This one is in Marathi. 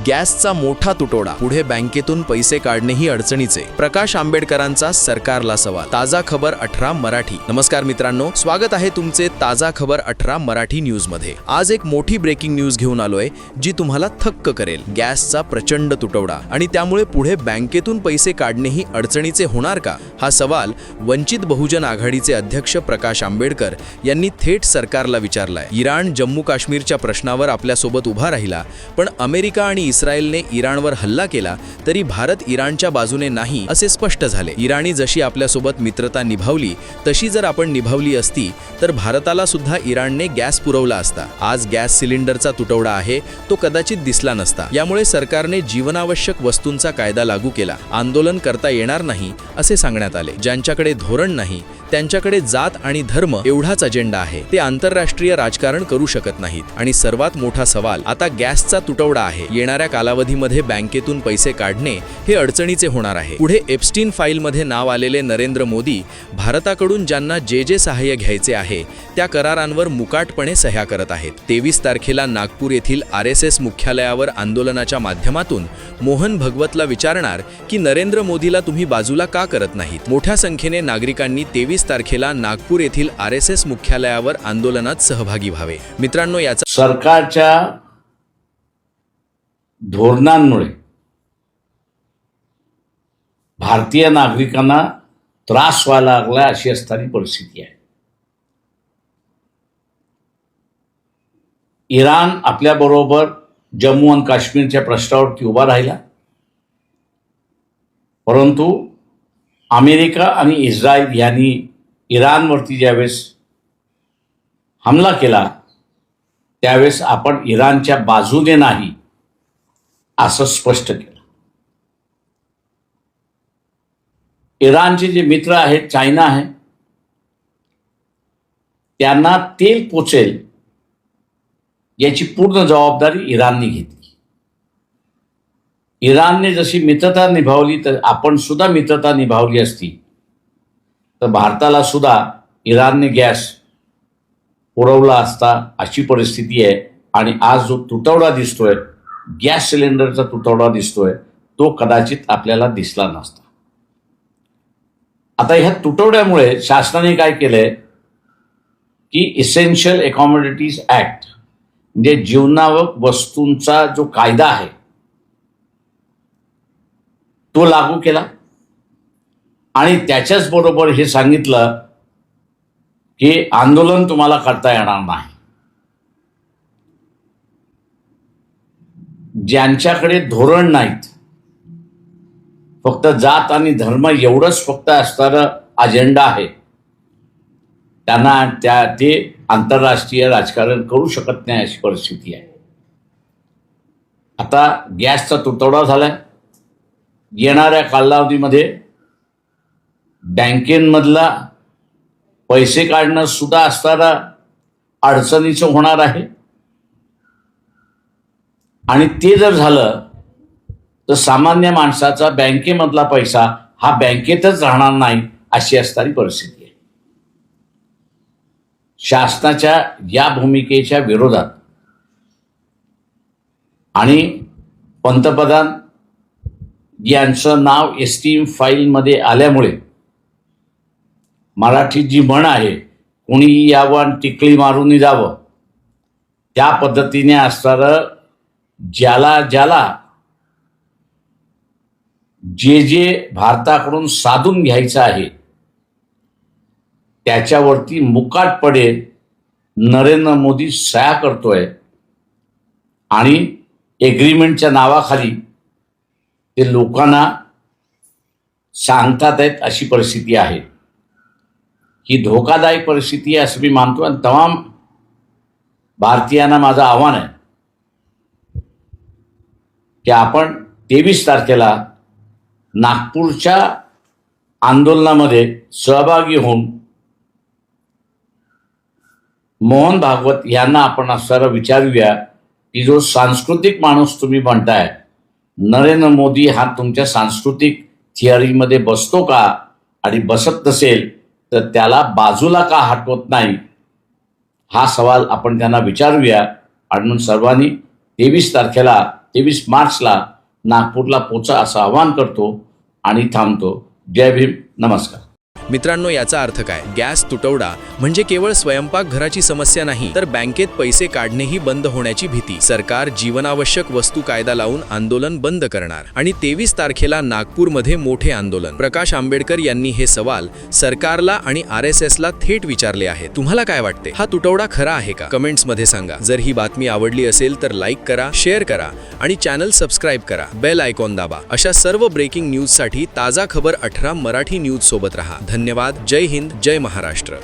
गॅसचा मोठा तुटवडा, पुढे बँकेतून पैसे काढणेही अडचणीचे. प्रकाश आंबेडकरांचा सरकारला सवाल. ताजा खबर 18 मराठी. नमस्कार मित्रांनो, स्वागत आहे तुमचे ताजा खबर 18 मराठी न्यूज मध्ये. आज एक मोठी ब्रेकिंग न्यूज घेऊन आलोय जी तुम्हाला थक्क करेल. गॅसचा प्रचंड तुटवडा आणि त्यामुळे पुढे बँकेतून पैसे काढणेही अडचणीचे होणार का, हा सवाल वंचित बहुजन आघाडीचे अध्यक्ष प्रकाश आंबेडकर यांनी थेट सरकारला विचारलाय. इराण जम्मू काश्मीरच्या प्रश्नावर आपल्यासोबत उभा राहिला, पण अमेरिका आणि इस्रायलने इराणवर हल्ला केला तरी भारत इराणच्या बाजूने नाही असे स्पष्ट झाले. इराणी जशी आपल्यासोबत मित्रता निभावली तशी जर आपण निभावली असती तर भारताला सुद्धा इराणने गॅस पुरवला असता. आज गॅस सिलेंडरचा तुटवडा आहे, तो कदाचित दिसला नसता. यामुळे सरकारने जीवनावश्यक वस्तूंचा कायदा लागू केला. आंदोलन करता येणार नाही असे सांगण्यात आले. ज्यांच्याकडे धोरण नाही त्यांच्याकडे जात आणि धर्म एवढाच अजेंडा आहे. ते आंतरराष्ट्रीय राजकारण करू शकत नाहीत. आणि सर्वात मोठा सवाल आता गॅसचा तुटवडा आहे. येणाऱ्या कालावधीमध्ये बँकेतून पैसे काढणे हे अडचणीचे होणार आहे. पुढे एप्स्टीन फाईलमध्ये नाव आलेले नरेंद्र मोदी भारताकडून ज्यांना जे सहाय्य घ्यायचे आहे त्या करारांवर मुकाटपणे सह्या करत आहेत. 23 तारखेला नागपूर येथील RSS मुख्यालयावर आंदोलनाच्या माध्यमातून मोहन भगवतला विचारणार की नरेंद्र मोदीला तुम्ही बाजूला का करत नाहीत. मोठ्या संख्येने नागरिकांनी 23 तारखेला नागपूर येथील RSS मुख्यालयावर आंदोलनात सहभागी व्हावे. मित्रांनो, याचा सरकारच्या धोरणांमुळे भारतीय नागरिकांना त्रास व्हायला लागला अशी असणारी परिस्थिती आहे. इराण आपल्याबरोबर जम्मू आणि काश्मीरच्या प्रश्नावरती उभा राहिला, परंतु अमेरिका आणि इस्रायल यांनी इराणवरती ज्यावेळेस हमला केला त्यावेळेस आपण इराणच्या बाजूने नाही असं स्पष्ट केलं. इराणचे जे मित्र आहेत, चायना आहे, त्यांना तेल पोचेल याची पूर्ण जबाबदारी इराणने घेतली. इराणने जशी मित्रता निभावली तर आपण सुद्धा मित्रता निभावली असती तर भारताला सुद्धा इराणने गॅस पुरवला असता अशी परिस्थिती आहे. आणि आज जो तुटवडा दिसतोय, गॅस सिलेंडरचा तुटवडा दिसतोय, तो कदाचित आपल्याला दिसला नसता. आता ह्या तुटवड्यामुळे शासनाने काय केलंय की इसेन्शियल कमोडिटीज ऍक्ट म्हणजे जीवनावश्यक वस्तूंचा जो कायदा आहे तो लागू केला आणि त्याच्याच बरोबर हे सांगितलं की आंदोलन तुम्हाला करता येणार नाही. ज्यांच्याकडे धोरण नाहीत, फक्त जात आणि धर्म एवढंच फक्त असणारं अजेंडा आहे, त्यांना ते आंतरराष्ट्रीय राजकारण करू शकत नाही अशी परिस्थिती आहे. आता गॅसचा तुटवडा झालाय. येणाऱ्या कालावधीमध्ये बँकेमधला पैसे काढणं सुद्धा असणारा अडचणीचं होणार आहे. आणि ते जर झालं तर सामान्य माणसाचा बँकेमधला पैसा हा बँकेतच राहणार नाही अशी असणारी परिस्थिती आहे. शासनाच्या या भूमिकेच्या विरोधात आणि पंतप्रधान यांचं नाव एप्स्टीन फाईलमध्ये आल्यामुळे मराठीत जी म्हण आहे, कोणी यावं आणि टिकली मारून जावं, त्या पद्धतीने असणारं ज्याला ज्याला जे भारताकडून साधून घ्यायचं आहे त्याच्यावरती मुकाटपणे नरेंद्र मोदी सह्या करतोय आणि एग्रीमेंटच्या नावाखाली ते लोकांना सांगतात आहेत अशी परिस्थिती आहे. ही धोकादायक परिस्थिती आहे असं मी मानतो. आणि तमाम भारतीयांना माझं आव्हान आहे की आपण 23 तारखेला नागपूरच्या आंदोलनामध्ये सहभागी होऊन मोहन भागवत यांना आपण असं विचारूया की जो सांस्कृतिक माणूस तुम्ही म्हणताय, नरेंद्र मोदी हा तुमच्या सांस्कृतिक थिअरीमध्ये बसतो का, आणि बसत नसेल तर त्याला बाजूला का हटवत नाही, हा सवाल आपण त्यांना विचारूया. आणि सर्वांनी 23 तारखेला 23 मार्चला नागपूरला पोचा असं आवाहन करतो आणि थांबतो. जय भीम, नमस्कार. मित्रांनो, याचा अर्थ काय? गॅस तुटवडा म्हणजे केवळ स्वयंपाकघराची समस्या नाही, तर बँकेत पैसे काढणेही बंद होण्याची भीती. सरकार जीवनावश्यक वस्तू कायदा लावून आंदोलन बंद करणार आणि 23 तारखेला नागपूरमध्ये मोठे आंदोलन. प्रकाश आंबेडकर यांनी हे सवाल सरकारला आणि RSSला थेट विचारले आहेत. तुम्हाला काय वाटते? हा तुटवडा खरा आहे का? कमेंट्समध्ये सांगा. जर ही बातमी आवडली असेल तर लाईक करा, शेअर करा आणि चॅनल सबस्क्राईब करा. बेल आयकॉन दाबा. अशा सर्व ब्रेकिंग न्यूजसाठी ताजा खबर 18 मराठी न्यूज सोबत रहा. धन्यवाद. जय हिंद, जय महाराष्ट्र.